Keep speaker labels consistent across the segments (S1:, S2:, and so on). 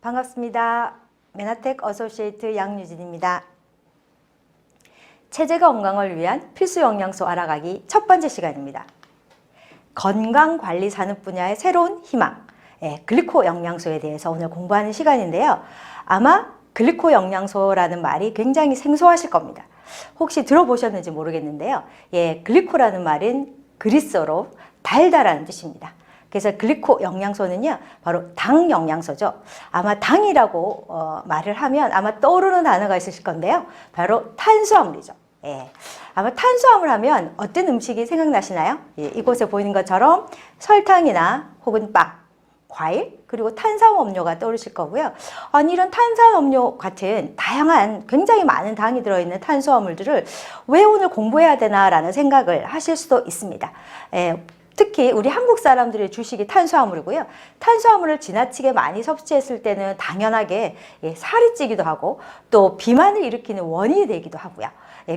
S1: 반갑습니다. 메나텍 어소시에이트 양유진입니다. 체질 건강을 위한 필수 영양소 알아가기 첫 번째 시간입니다. 건강관리 산업 분야의 새로운 희망, 글리코 영양소에 대해서 오늘 공부하는 시간인데요. 아마 글리코 영양소라는 말이 굉장히 생소하실 겁니다. 혹시 들어보셨는지 모르겠는데요. 글리코라는 말은 그리스어로 달달한 뜻입니다. 그래서 글리코 영양소는요, 바로 당 영양소죠. 아마 당이라고 말을 하면 아마 떠오르는 단어가 있으실 건데요. 바로 탄수화물이죠. 아마 탄수화물 하면 어떤 음식이 생각나시나요? 이곳에 보이는 것처럼 설탕이나 혹은 빵, 과일, 그리고 탄산음료가 떠오르실 거고요. 아니, 이런 탄산음료 같은 다양한 굉장히 많은 당이 들어있는 탄수화물들을 왜 오늘 공부해야 되나라는 생각을 하실 수도 있습니다. 특히 우리 한국 사람들의 주식이 탄수화물이고요. 탄수화물을 지나치게 많이 섭취했을 때는 당연하게 살이 찌기도 하고 또 비만을 일으키는 원인이 되기도 하고요.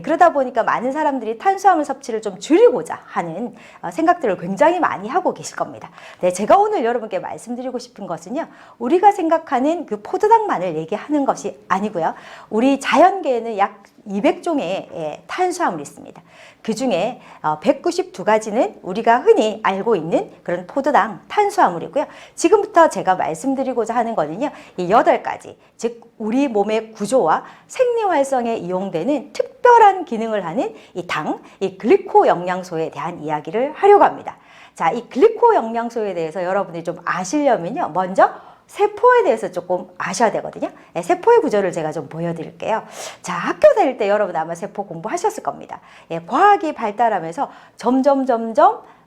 S1: 그러다 보니까 많은 사람들이 탄수화물 섭취를 좀 줄이고자 하는 생각들을 굉장히 많이 하고 계실 겁니다. 제가 오늘 여러분께 말씀드리고 싶은 것은요, 우리가 생각하는 그 포도당만을 얘기하는 것이 아니고요. 우리 자연계에는 약 200종의 탄수화물이 있습니다. 그 중에 192가지는 우리가 흔히 알고 있는 그런 포도당 탄수화물이고요. 지금부터 제가 말씀드리고자 하는 거는요, 이 8가지, 즉 우리 몸의 구조와 생리 활성에 이용되는 특별한 기능을 하는 이 당, 이 글리코 영양소에 대한 이야기를 하려고 합니다. 자, 이 글리코 영양소에 대해서 여러분들이 좀 아시려면요, 먼저 세포에 대해서 조금 아셔야 되거든요. 세포의 구조를 제가 좀 보여드릴게요. 자, 학교 다닐 때 여러분 아마 세포 공부하셨을 겁니다. 과학이 발달하면서 점점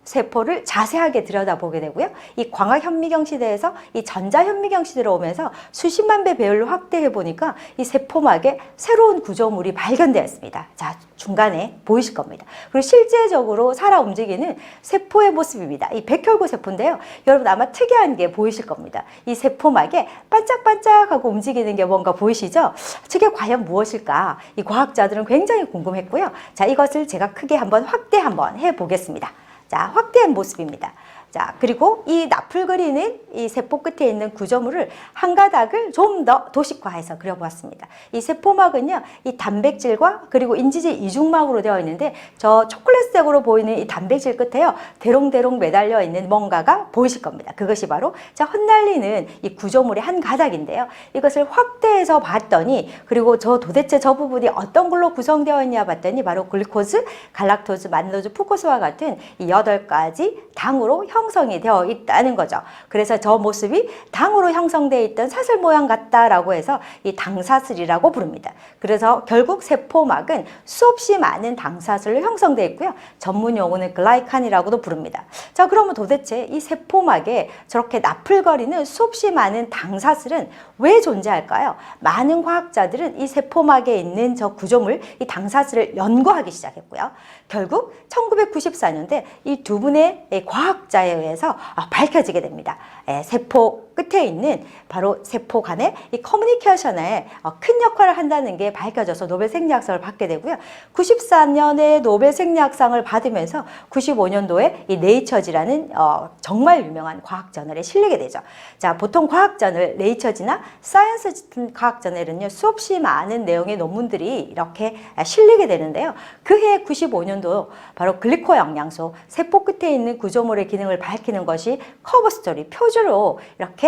S1: 세포를 자세하게 들여다보게 되고요. 이 광학현미경 시대에서 이 전자현미경 시대로 오면서 수십만 배 배율로 확대해 보니까 이 세포막에 새로운 구조물이 발견되었습니다. 자, 중간에 보이실 겁니다. 그리고 실제적으로 살아 움직이는 세포의 모습입니다. 이 백혈구 세포인데요. 여러분 아마 특이한 게 보이실 겁니다. 이 세포막에 반짝반짝하고 움직이는 게 뭔가 보이시죠? 저게 과연 무엇일까? 이 과학자들은 굉장히 궁금했고요. 자, 이것을 제가 크게 확대 해 보겠습니다. 자, 확대한 모습입니다. 자, 그리고 이 나풀그리는 이 세포 끝에 있는 구조물을 한 가닥을 좀 더 도식화해서 그려보았습니다. 이 세포막은요, 이 단백질과 그리고 인지질 이중막으로 되어 있는데 저 초콜릿색으로 보이는 이 단백질 끝에요, 대롱대롱 매달려 있는 뭔가가 보이실 겁니다. 그것이 바로 자, 흩날리는 이 구조물의 한 가닥인데요. 이것을 확대해서 봤더니, 그리고 도대체 저 부분이 어떤 걸로 구성되어 있냐 봤더니 바로 글루코즈, 갈락토즈, 만노즈, 푸코스와 같은 이 8가지 당으로 형성이 되어 있다는 거죠. 그래서 저 모습이 당으로 형성되어 있던 사슬 모양 같다라고 해서 이 당사슬이라고 부릅니다. 그래서 결국 세포막은 수없이 많은 당사슬로 형성되어 있고요. 전문 용어는 글라이칸이라고도 부릅니다. 자, 그러면 도대체 이 세포막에 저렇게 나풀거리는 수없이 많은 당사슬은 왜 존재할까요? 많은 과학자들은 이 세포막에 있는 저 구조물, 이 당사슬을 연구하기 시작했고요. 결국 1994년대 이 두 분의 과학자에 의해서 밝혀지게 됩니다. 세포 끝에 있는 바로 세포 간의 이 커뮤니케이션에 큰 역할을 한다는 게 밝혀져서 노벨 생리학상을 받게 되고요. 94년에 노벨 생리학상을 받으면서 95년도에 이 네이처지라는 정말 유명한 과학 저널에 실리게 되죠. 자, 보통 과학 저널, 네이처지나 사이언스 같은 과학 저널은요, 수없이 많은 내용의 논문들이 이렇게 실리게 되는데요. 그해 95년도 바로 글리코 영양소, 세포 끝에 있는 구조물의 기능을 밝히는 것이 커버 스토리, 표주로 이렇게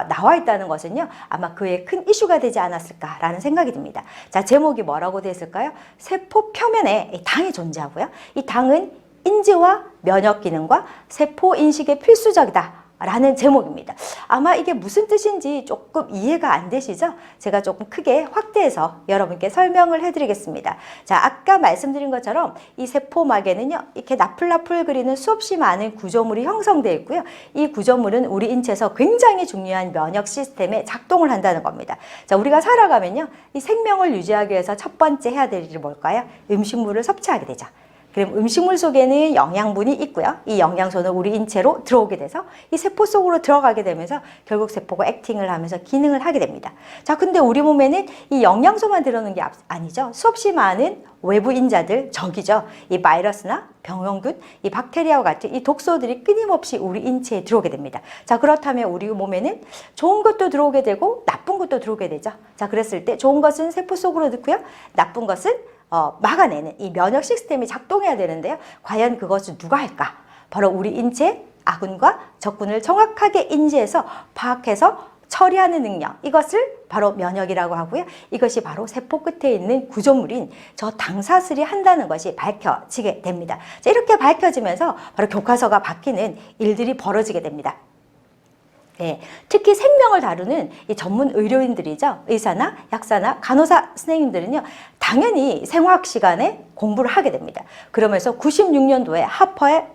S1: 나와 있다는 것은요, 아마 그에 큰 이슈가 되지 않았을까라는 생각이 듭니다. 자, 제목이 뭐라고 되어 있을까요? 세포 표면에 당이 존재하고요. 이 당은 인지와 면역 기능과 세포 인식에 필수적이다 라는 제목입니다. 아마 이게 무슨 뜻인지 조금 이해가 안 되시죠? 제가 조금 크게 확대해서 여러분께 설명을 해드리겠습니다. 자, 아까 말씀드린 것처럼 이 세포막에는요, 이렇게 나풀나풀 그리는 수없이 많은 구조물이 형성되어 있고요. 이 구조물은 우리 인체에서 굉장히 중요한 면역 시스템에 작동을 한다는 겁니다. 자, 우리가 살아가면요, 이 생명을 유지하기 위해서 첫 번째 해야 될 일이 뭘까요? 음식물을 섭취하게 되죠. 그럼 음식물 속에는 영양분이 있고요. 이 영양소는 우리 인체로 들어오게 돼서 이 세포 속으로 들어가게 되면서 결국 세포가 액팅을 하면서 기능을 하게 됩니다. 자, 근데 우리 몸에는 이 영양소만 들어오는 게 아니죠. 수없이 많은 외부 인자들, 적이죠. 이 바이러스나 병원균, 이 박테리아와 같은 이 독소들이 끊임없이 우리 인체에 들어오게 됩니다. 자, 그렇다면 우리 몸에는 좋은 것도 들어오게 되고 나쁜 나쁜 것도 들어오게 되죠. 자, 그랬을 때 좋은 것은 세포 속으로 넣고요. 나쁜 것은 막아내는 이 면역 시스템이 작동해야 되는데요. 과연 그것을 누가 할까? 바로 우리 인체 아군과 적군을 정확하게 인지해서 파악해서 처리하는 능력, 이것을 바로 면역이라고 하고요. 이것이 바로 세포 끝에 있는 구조물인 저 당사슬이 한다는 것이 밝혀지게 됩니다. 자, 이렇게 밝혀지면서 바로 교과서가 바뀌는 일들이 벌어지게 됩니다. 네, 특히 생명을 다루는 이 전문 의료인들이죠. 의사나 약사나 간호사 선생님들은요, 당연히 생화학 시간에 공부를 하게 됩니다. 그러면서 96년도에 하퍼의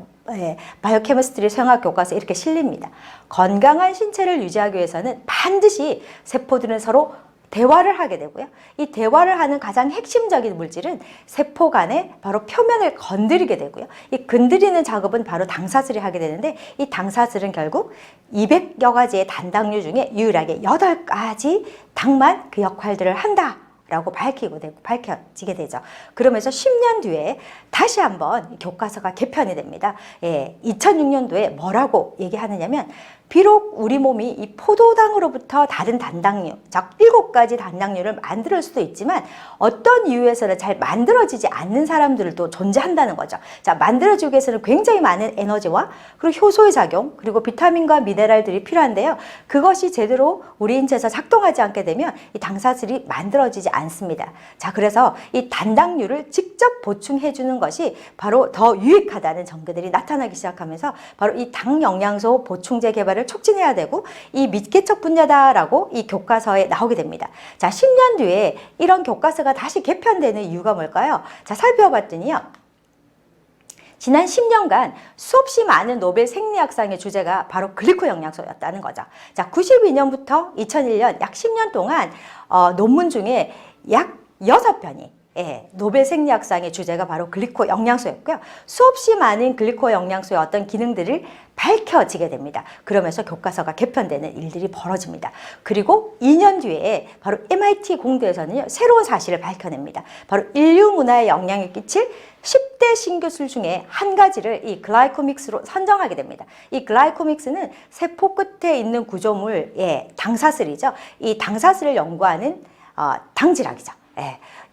S1: 바이오케미스트리 생화학 교과서에 이렇게 실립니다. 건강한 신체를 유지하기 위해서는 반드시 세포들은 서로 대화를 하게 되고요. 이 대화를 하는 가장 핵심적인 물질은 세포 간의 바로 표면을 건드리게 되고요. 이 건드리는 작업은 바로 당사슬이 하게 되는데, 이 당사슬은 결국 200여 가지의 단당류 중에 유일하게 8가지 당만 그 역할들을 한다 라고 밝혀지게 되죠. 그러면서 10년 뒤에 다시 한번 교과서가 개편이 됩니다. 2006년도에 뭐라고 얘기하느냐면, 비록 우리 몸이 이 포도당으로부터 다른 단당류, 즉 7가지 단당류를 만들 수도 있지만 어떤 이유에서는 잘 만들어지지 않는 사람들도 존재한다는 거죠. 자, 만들어지기 위해서는 굉장히 많은 에너지와 그리고 효소의 작용, 그리고 비타민과 미네랄들이 필요한데요. 그것이 제대로 우리 인체에서 작동하지 않게 되면 이 당사슬이 만들어지지 않습니다. 자, 그래서 이 단당류를 직접 보충해 주는 것이 바로 더 유익하다는 전개들이 나타나기 시작하면서 바로 이 당 영양소 보충제 개발을 촉진해야 되고, 이 밑개척 분야다라고 이 교과서에 나오게 됩니다. 자, 10년 뒤에 이런 교과서가 다시 개편되는 이유가 뭘까요? 자, 살펴봤더니요, 지난 10년간 수없이 많은 노벨 생리학상의 주제가 바로 글리코 영양소였다는 거죠. 자, 92년부터 2001년 약 10년 동안 논문 중에 약 6편이 노벨 생리학상의 주제가 바로 글리코 영양소였고요. 수없이 많은 글리코 영양소의 어떤 기능들을 밝혀지게 됩니다. 그러면서 교과서가 개편되는 일들이 벌어집니다. 그리고 2년 뒤에 바로 MIT 공대에서는요, 새로운 사실을 밝혀냅니다. 바로 인류 문화에 영향을 끼칠 10대 신기술 중에 한 가지를 이 글라이코믹스로 선정하게 됩니다. 이 글라이코믹스는 세포 끝에 있는 구조물, 당사슬이죠. 이 당사슬을 연구하는 당질학이죠.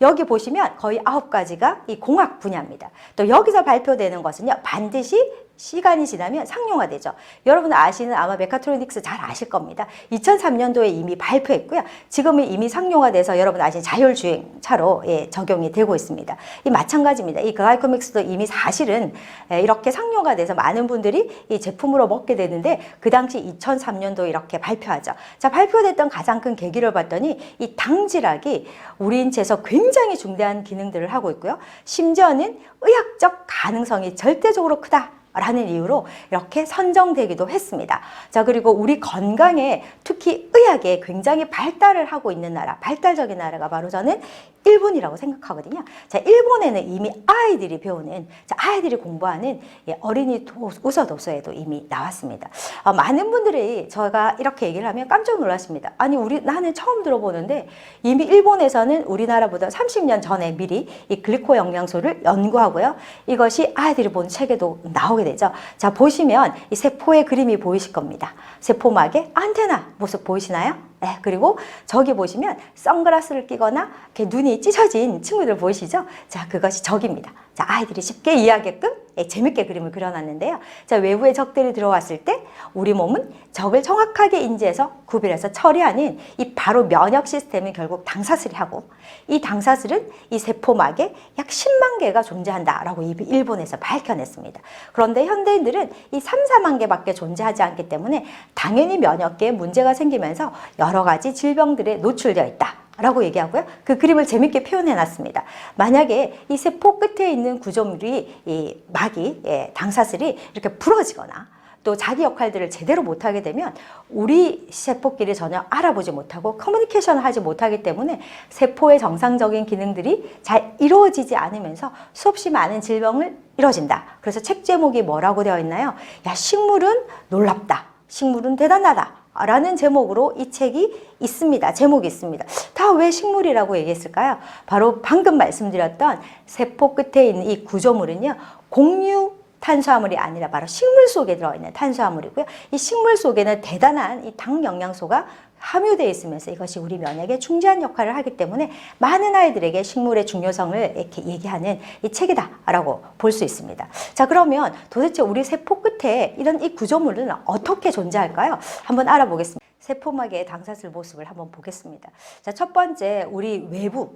S1: 여기 보시면 거의 9가지가 이 공학 분야입니다. 또 여기서 발표되는 것은요, 반드시 시간이 지나면 상용화되죠. 여러분 아시는 아마 메카트로닉스 잘 아실 겁니다. 2003년도에 이미 발표했고요. 지금은 이미 상용화돼서 여러분 아시는 자율주행차로 적용이 되고 있습니다. 이 마찬가지입니다. 이 글라이코믹스도 이미 사실은 이렇게 상용화돼서 많은 분들이 이 제품으로 먹게 되는데, 그 당시 2003년도 이렇게 발표하죠. 자, 발표됐던 가장 큰 계기를 봤더니 이 당질학이 우리 인체에서 굉장히 중대한 기능들을 하고 있고요. 심지어는 의학적 가능성이 절대적으로 크다 라는 이유로 이렇게 선정되기도 했습니다. 자, 그리고 우리 건강에, 특히 의학에 굉장히 발달을 하고 있는 나라, 발달적인 나라가 바로 저는 일본이라고 생각하거든요. 자, 일본에는 이미 아이들이 배우는, 아이들이 공부하는 어린이 우서 도서에도 이미 나왔습니다. 많은 분들이 제가 이렇게 얘기를 하면 깜짝 놀라십니다. 아니, 나는 처음 들어보는데 이미 일본에서는 우리나라보다 30년 전에 미리 이 글리코 영양소를 연구하고요. 이것이 아이들이 본 책에도 나오게 되죠. 자, 보시면 이 세포의 그림이 보이실 겁니다. 세포막의 안테나 모습 보이시나요? 그리고 저기 보시면 선글라스를 끼거나 이렇게 눈이 찢어진 친구들 보이시죠? 자, 그것이 적입니다. 자, 아이들이 쉽게 이해하게끔 재밌게 그림을 그려놨는데요. 자, 외부의 적들이 들어왔을 때 우리 몸은 적을 정확하게 인지해서 구별해서 처리하는 이 바로 면역 시스템은 결국 당사슬이 하고, 이 당사슬은 이 세포막에 약 10만 개가 존재한다라고 일본에서 밝혀냈습니다. 그런데 현대인들은 이 3, 4만 개밖에 존재하지 않기 때문에 당연히 면역계에 문제가 생기면서 여러 가지 질병들에 노출되어 있다 라고 얘기하고요. 그 그림을 재밌게 표현해 놨습니다. 만약에 이 세포 끝에 있는 구조물이, 이 막이, 당사슬이 이렇게 부러지거나 또 자기 역할들을 제대로 못하게 되면 우리 세포끼리 전혀 알아보지 못하고 커뮤니케이션을 하지 못하기 때문에 세포의 정상적인 기능들이 잘 이루어지지 않으면서 수없이 많은 질병을 이뤄진다. 그래서 책 제목이 뭐라고 되어 있나요? 야, 식물은 놀랍다. 식물은 대단하다. 라는 제목으로 이 책이 있습니다. 제목이 있습니다. 다 왜 식물이라고 얘기했을까요? 바로 방금 말씀드렸던 세포 끝에 있는 이 구조물은요, 공유 탄수화물이 아니라 바로 식물 속에 들어있는 탄수화물이고요. 이 식물 속에는 대단한 이 당 영양소가 함유되어 있으면서 이것이 우리 면역에 중재한 역할을 하기 때문에 많은 아이들에게 식물의 중요성을 이렇게 얘기하는 이 책이다라고 볼 수 있습니다. 자, 그러면 도대체 우리 세포 끝에 이런 이 구조물은 어떻게 존재할까요? 한번 알아보겠습니다. 세포막의 당사슬 모습을 한번 보겠습니다. 자, 첫 번째 우리 외부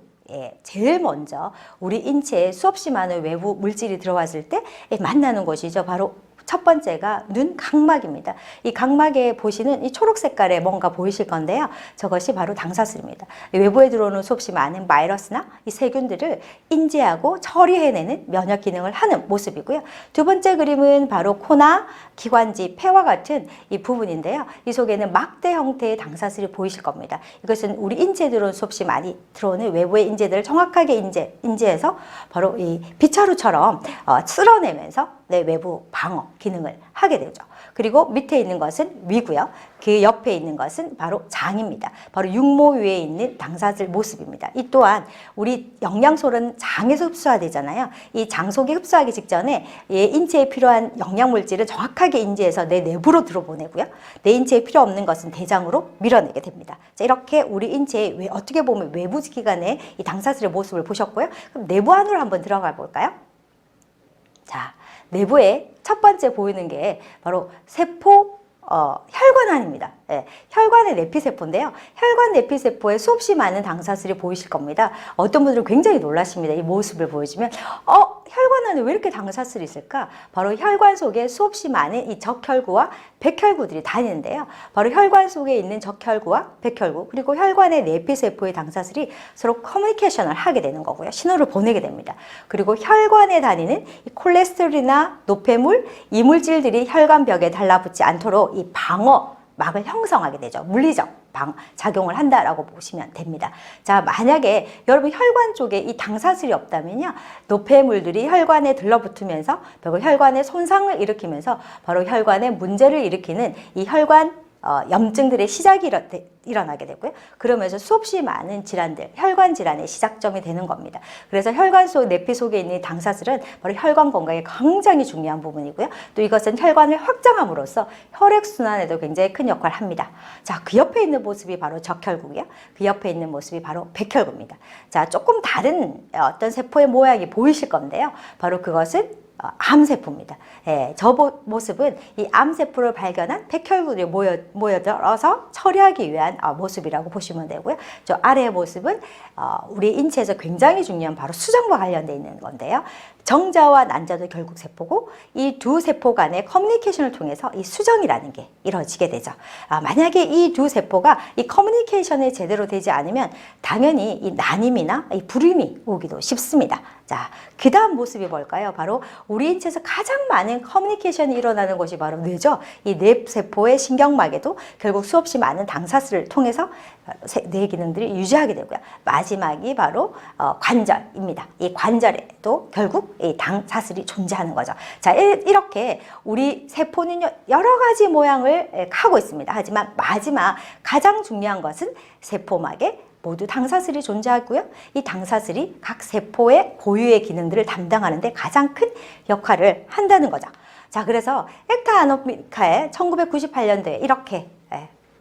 S1: 제일 먼저 우리 인체에 수없이 많은 외부 물질이 들어왔을 때 만나는 곳이죠. 바로 첫 번째가 눈 각막입니다. 이 각막에 보시는 이 초록 색깔의 뭔가 보이실 건데요. 저것이 바로 당사슬입니다. 외부에 들어오는 수없이 많은 바이러스나 이 세균들을 인지하고 처리해내는 면역 기능을 하는 모습이고요. 두 번째 그림은 바로 코나 기관지, 폐와 같은 이 부분인데요. 이 속에는 막대 형태의 당사슬이 보이실 겁니다. 이것은 우리 인체에 들어오는 수없이 많이 들어오는 외부의 인재들을 정확하게 인지해서 바로 이 빗자루처럼 쓸어내면서 내 외부 방어 기능을 하게 되죠. 그리고 밑에 있는 것은 위고요. 그 옆에 있는 것은 바로 장입니다. 바로 육모 위에 있는 당사슬 모습입니다. 이 또한 우리 영양소는 장에서 흡수가 되잖아요. 이 장 속에 흡수하기 직전에 인체에 필요한 영양물질을 정확하게 인지해서 내 내부로 들어보내고요. 내 인체에 필요 없는 것은 대장으로 밀어내게 됩니다. 자, 이렇게 우리 인체의 어떻게 보면 외부 기관의 이 당사슬의 모습을 보셨고요. 그럼 내부 안으로 한번 들어가 볼까요? 자, 내부에 첫 번째 보이는 게 바로 세포 혈관안입니다. 혈관의 내피세포인데요. 혈관 내피세포에 수없이 많은 당사슬이 보이실 겁니다. 어떤 분들은 굉장히 놀라십니다. 이 모습을 보여주면 혈관 안에 왜 이렇게 당사슬이 있을까? 바로 혈관 속에 수없이 많은 이 적혈구와 백혈구들이 다니는데요. 바로 혈관 속에 있는 적혈구와 백혈구 그리고 혈관의 내피세포의 당사슬이 서로 커뮤니케이션을 하게 되는 거고요. 신호를 보내게 됩니다. 그리고 혈관에 다니는 이 콜레스테롤이나 노폐물, 이물질들이 혈관벽에 달라붙지 않도록 이 방어막을 형성하게 되죠. 물리적 작용을 한다라고 보시면 됩니다. 자, 만약에 여러분 혈관 쪽에 이 당사슬이 없다면요. 노폐물들이 혈관에 들러붙으면서 결국 혈관에 손상을 일으키면서 바로 혈관에 문제를 일으키는 이 혈관 염증들의 시작이 일어나게 되고요. 그러면서 수없이 많은 질환들, 혈관 질환의 시작점이 되는 겁니다. 그래서 혈관 속, 내피 속에 있는 당사슬은 바로 혈관 건강에 굉장히 중요한 부분이고요. 또 이것은 혈관을 확장함으로써 혈액순환에도 굉장히 큰 역할을 합니다. 자, 그 옆에 있는 모습이 바로 적혈구고요. 그 옆에 있는 모습이 바로 백혈구입니다. 자, 조금 다른 어떤 세포의 모양이 보이실 건데요. 바로 그것은 암세포입니다. 저 모습은 이 암세포를 발견한 백혈구들이 모여들어서 처리하기 위한 모습이라고 보시면 되고요. 저 아래의 모습은 우리 인체에서 굉장히 중요한 바로 수정과 관련되어 있는 건데요. 정자와 난자도 결국 세포고 이 두 세포 간의 커뮤니케이션을 통해서 이 수정이라는 게 이루어지게 되죠. 만약에 이 두 세포가 이 커뮤니케이션이 제대로 되지 않으면 당연히 이 난임이나 이 불임이 오기도 쉽습니다. 자, 그 다음 모습이 뭘까요? 바로 우리 인체에서 가장 많은 커뮤니케이션이 일어나는 곳이 바로 뇌죠. 이 뇌세포의 신경막에도 결국 수없이 많은 당사슬을 통해서 뇌 기능들이 유지하게 되고요. 마지막이 바로 관절입니다. 이 관절에도 결국 이 당사슬이 존재하는 거죠. 자, 이렇게 우리 세포는 여러 가지 모양을 하고 있습니다. 하지만 마지막 가장 중요한 것은 세포막에 모두 당사슬이 존재하고요. 이 당사슬이 각 세포의 고유의 기능들을 담당하는데 가장 큰 역할을 한다는 거죠. 자, 그래서 헥터 아노미카에 1998년도에 이렇게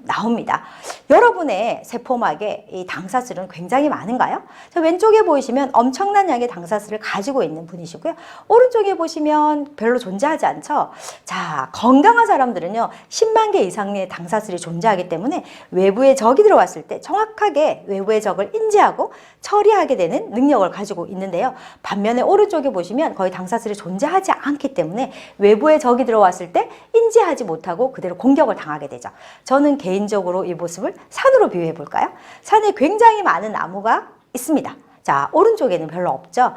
S1: 나옵니다. 여러분의 세포막에 이 당사슬은 굉장히 많은가요? 자, 왼쪽에 보이시면 엄청난 양의 당사슬을 가지고 있는 분이시고요. 오른쪽에 보시면 별로 존재하지 않죠? 자, 건강한 사람들은요, 10만 개 이상의 당사슬이 존재하기 때문에 외부의 적이 들어왔을 때 정확하게 외부의 적을 인지하고 처리하게 되는 능력을 가지고 있는데요. 반면에 오른쪽에 보시면 거의 당사슬이 존재하지 않기 때문에 외부의 적이 들어왔을 때 인지하지 못하고 그대로 공격을 당하게 되죠. 저는 개인적으로 이 모습을 산으로 비유해 볼까요? 산에 굉장히 많은 나무가 있습니다. 자, 오른쪽에는 별로 없죠.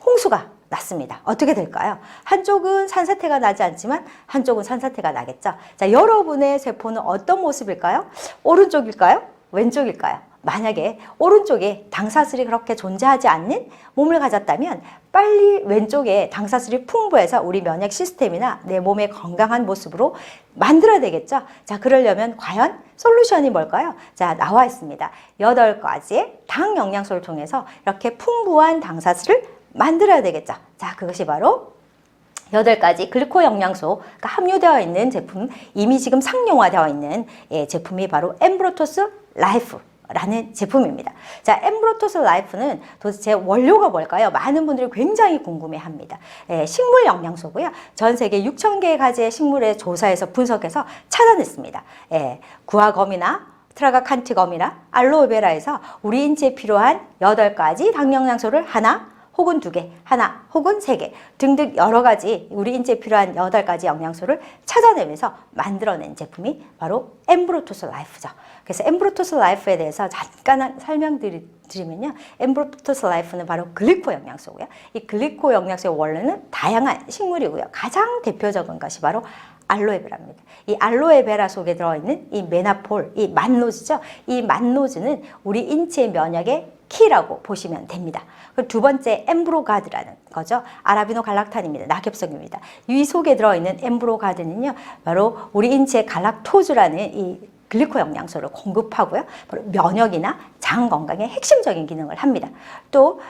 S1: 홍수가 났습니다. 어떻게 될까요? 한쪽은 산사태가 나지 않지만 한쪽은 산사태가 나겠죠. 자, 여러분의 세포는 어떤 모습일까요? 오른쪽일까요? 왼쪽일까요? 만약에 오른쪽에 당사슬이 그렇게 존재하지 않는 몸을 가졌다면 빨리 왼쪽에 당사슬이 풍부해서 우리 면역 시스템이나 내 몸의 건강한 모습으로 만들어야 되겠죠. 자, 그러려면 과연 솔루션이 뭘까요? 자, 나와 있습니다. 8가지의 당 영양소를 통해서 이렇게 풍부한 당사슬을 만들어야 되겠죠. 자, 그것이 바로 8가지 글리코 영양소가 함유되어 있는 제품, 이미 지금 상용화되어 있는 제품이 바로 엠브로토스 라이프 라는 제품입니다. 자, 엠브로토스 라이프는 도대체 원료가 뭘까요? 많은 분들이 굉장히 궁금해합니다. 식물 영양소고요. 전 세계 6,000개의 가지의 식물의 조사에서 분석해서 찾아냈습니다. 구아검이나 트라가칸티검이나 알로에베라에서 우리 인체에 필요한 8가지 당 영양소를 하나 혹은 2개, 하나 혹은 3개 등등 여러 가지 우리 인체에 필요한 8가지 영양소를 찾아내면서 만들어낸 제품이 바로 엠브로토스 라이프죠. 그래서 엠브로토스 라이프에 대해서 잠깐 설명드리면요. 엠브로토스 라이프는 바로 글리코 영양소고요. 이 글리코 영양소의 원료는 다양한 식물이고요. 가장 대표적인 것이 바로 알로에베라입니다. 이 알로에베라 속에 들어있는 이 메나폴, 이 만노즈죠. 이 만노즈는 우리 인체의 면역의 키라고 보시면 됩니다. 그리고 두 번째 엠브로가드라는 거죠. 아라비노 갈락탄입니다. 낙엽성입니다. 이 속에 들어있는 엠브로가드는요. 바로 우리 인체의 갈락토즈라는 이 글리코 영양소를 공급하고요. 바로 면역이나 장 건강에 핵심적인 기능을 합니다. 또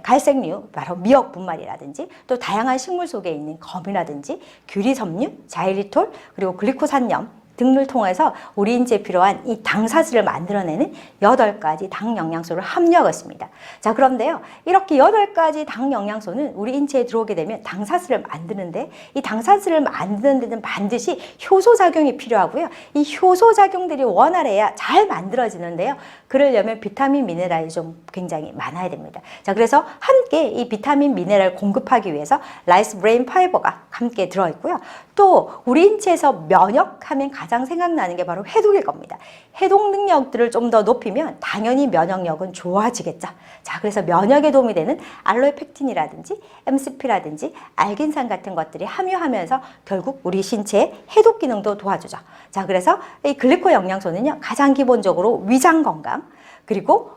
S1: 갈색류, 바로 미역 분말이라든지 또 다양한 식물 속에 있는 검이라든지 규리섬유, 자일리톨, 그리고 글리코산염 등을 통해서 우리 인체에 필요한 이 당사슬을 만들어내는 8가지 당 영양소를 함유하고 있습니다. 자, 그런데요. 이렇게 8가지 당 영양소는 우리 인체에 들어오게 되면 당사슬을 만드는데 이 당사슬을 만드는 데는 반드시 효소작용이 필요하고요. 이 효소작용들이 원활해야 잘 만들어지는데요. 그러려면 비타민, 미네랄이 좀 굉장히 많아야 됩니다. 자, 그래서 함께 이 비타민, 미네랄을 공급하기 위해서 라이스 브레인 파이버가 함께 들어있고요. 또 우리 인체에서 면역하면 가장 생각나는 게 바로 해독일 겁니다. 해독 능력들을 좀 더 높이면 당연히 면역력은 좋아지겠죠. 자, 그래서 면역에 도움이 되는 알로에 펙틴이라든지 MCP라든지 알긴산 같은 것들이 함유하면서 결국 우리 신체의 해독 기능도 도와주죠. 자, 그래서 이 글리코 영양소는요, 가장 기본적으로 위장 건강, 그리고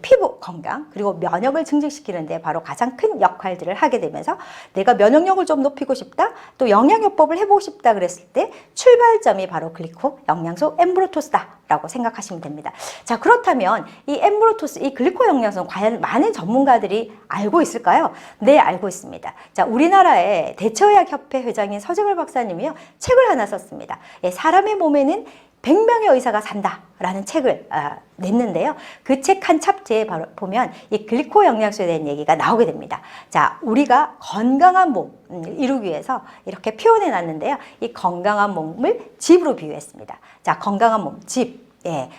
S1: 피부 건강, 그리고 면역을 증진시키는데 바로 가장 큰 역할들을 하게 되면서 내가 면역력을 좀 높이고 싶다, 또 영양요법을 해보고 싶다 그랬을 때 출발점이 바로 글리코 영양소 엠브로토스다라고 생각하시면 됩니다. 자, 그렇다면 이 엠브로토스, 이 글리코 영양소는 과연 많은 전문가들이 알고 있을까요? 네, 알고 있습니다. 자, 우리나라의 대처의학협회 회장인 서정을 박사님이요, 책을 하나 썼습니다. 사람의 몸에는 100명의 의사가 산다라는 책을 냈는데요. 그 책 한 챕터에 바로 보면 이 글리코 영양소에 대한 얘기가 나오게 됩니다. 자, 우리가 건강한 몸을 이루기 위해서 이렇게 표현해 놨는데요. 이 건강한 몸을 집으로 비유했습니다. 자, 건강한 몸, 집.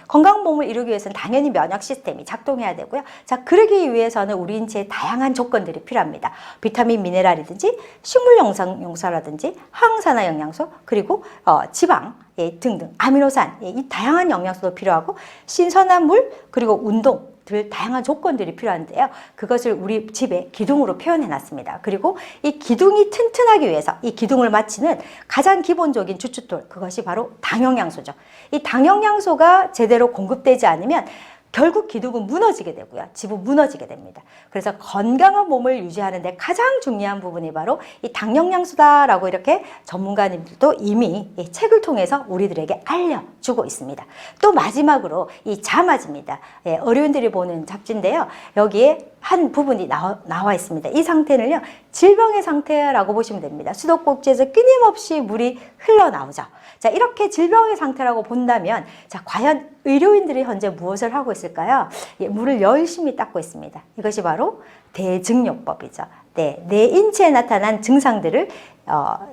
S1: 건강한 몸을 이루기 위해서는 당연히 면역 시스템이 작동해야 되고요. 자, 그러기 위해서는 우리 인체에 다양한 조건들이 필요합니다. 비타민, 미네랄이든지 식물 영양소라든지 항산화 영양소, 그리고 지방 등등 아미노산, 이 다양한 영양소도 필요하고 신선한 물, 그리고 운동 들 다양한 조건들이 필요한데요. 그것을 우리 집의 기둥으로 표현해 놨습니다. 그리고 이 기둥이 튼튼하기 위해서 이 기둥을 맞추는 가장 기본적인 주춧돌, 그것이 바로 당영양소죠. 이 당영양소가 제대로 공급되지 않으면 결국 기둥은 무너지게 되고요. 집은 무너지게 됩니다. 그래서 건강한 몸을 유지하는 데 가장 중요한 부분이 바로 이 당영양소다라고 이렇게 전문가님들도 이미 이 책을 통해서 우리들에게 알려주고 있습니다. 또 마지막으로 이 자마지입니다. 어려운들이 보는 잡지인데요. 여기에 한 부분이 나와 있습니다. 이 상태는요, 질병의 상태라고 보시면 됩니다. 수도꼭지에서 끊임없이 물이 흘러나오죠. 자, 이렇게 질병의 상태라고 본다면, 자, 과연 의료인들이 현재 무엇을 하고 있을까요? 물을 열심히 닦고 있습니다. 이것이 바로 대증요법이죠. 네, 내 인체에 나타난 증상들을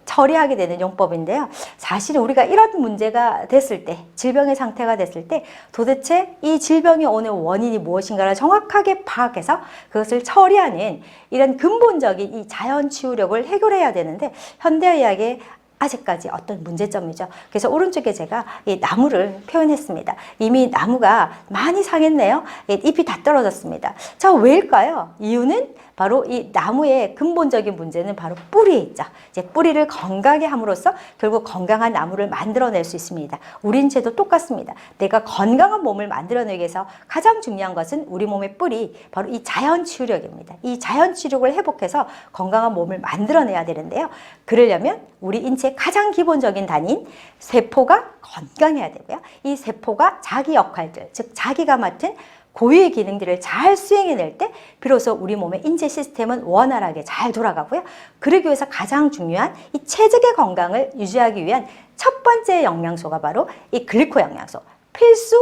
S1: 처리하게 되는 용법인데요. 사실은 우리가 이런 문제가 됐을 때, 질병의 상태가 됐을 때 도대체 이 질병이 오는 원인이 무엇인가를 정확하게 파악해서 그것을 처리하는 이런 근본적인 이 자연 치유력을 해결해야 되는데, 현대의학의 아직까지 어떤 문제점이죠. 그래서 오른쪽에 제가 이 나무를 표현했습니다. 이미 나무가 많이 상했네요. 잎이 다 떨어졌습니다. 자, 왜일까요? 이유는 바로 이 나무의 근본적인 문제는 바로 뿌리에 있죠. 이제 뿌리를 건강하게 함으로써 결국 건강한 나무를 만들어낼 수 있습니다. 우리 인체도 똑같습니다. 내가 건강한 몸을 만들어내기 위해서 가장 중요한 것은 우리 몸의 뿌리, 바로 이 자연 치유력입니다. 이 자연 치유력을 회복해서 건강한 몸을 만들어내야 되는데요. 그러려면 우리 인체의 가장 기본적인 단위인 세포가 건강해야 되고요. 이 세포가 자기 역할들, 즉 자기가 맡은 고유의 기능들을 잘 수행해낼 때 비로소 우리 몸의 인체 시스템은 원활하게 잘 돌아가고요. 그러기 위해서 가장 중요한 이 체질의 건강을 유지하기 위한 첫 번째 영양소가 바로 이 글리코 영양소, 필수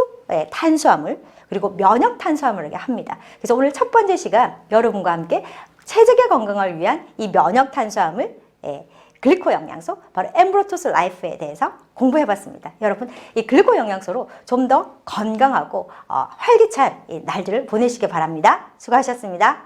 S1: 탄수화물, 그리고 면역 탄수화물을 합니다. 그래서 오늘 첫 번째 시간 여러분과 함께 체질의 건강을 위한 이 면역 탄수화물, 글리코 영양소, 바로 엠브로토스 라이프에 대해서 공부해봤습니다. 여러분, 이 글리코 영양소로 좀 더 건강하고 활기찬 날들을 보내시기 바랍니다. 수고하셨습니다.